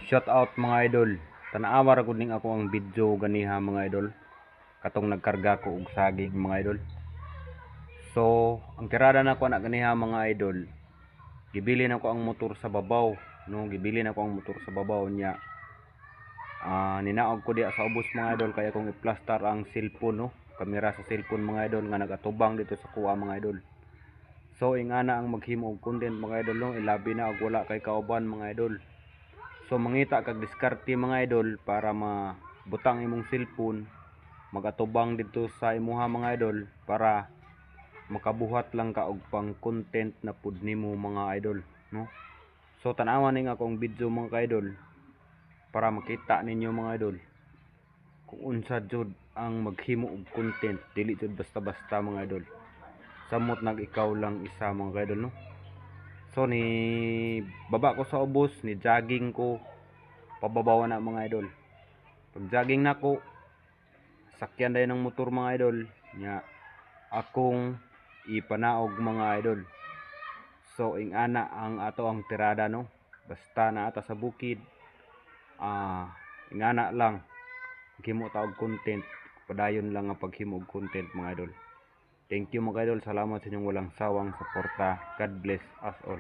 Shout out mga idol. Tanawa ra gud ning ako ang video ganiha mga idol. Katong nagkarga ko og saging mga idol. So, ang tirada nako na ganiha mga idol. Gibili na ko ang motor sa babaw, no? Gibili na ko ang motor sa babaw niya. Ninaog ko diya sa ubos mga idol kaya kong i-plaster ang cellphone, no? Kamera sa cellphone mga idol nga nagatubang dito sa kuha mga idol. So, ingana ang maghimo og content mga idol, no? Ilabi na og wala kay kauban mga idol. So mangita kag diskarte mga idol para mabutang imong cellphone, magatubang dito sa imuha mga idol para makabuhat lang ka og pang content na pud nimo mga idol, no? So tan-awan ning akong video mga idol para makita ninyo mga idol kung unsa jud ang maghimo og content, dili jud basta-basta mga idol. Samot nag ikaw lang isa mga idol, no? So ni baba ko sa ubos, ni jogging ko pababaw na mga idol. Pag jogging nako, sakyan dayon ng motor mga idol nya akong ipanaog mga idol. So ingana ang ato ang tirada, no? Basta na ata sa bukid, ingana lang himo ta og content, padayon lang ang paghimo og content mga idol. Thank you mga idol, salamat sa inyong walang sawang suporta. God bless us all.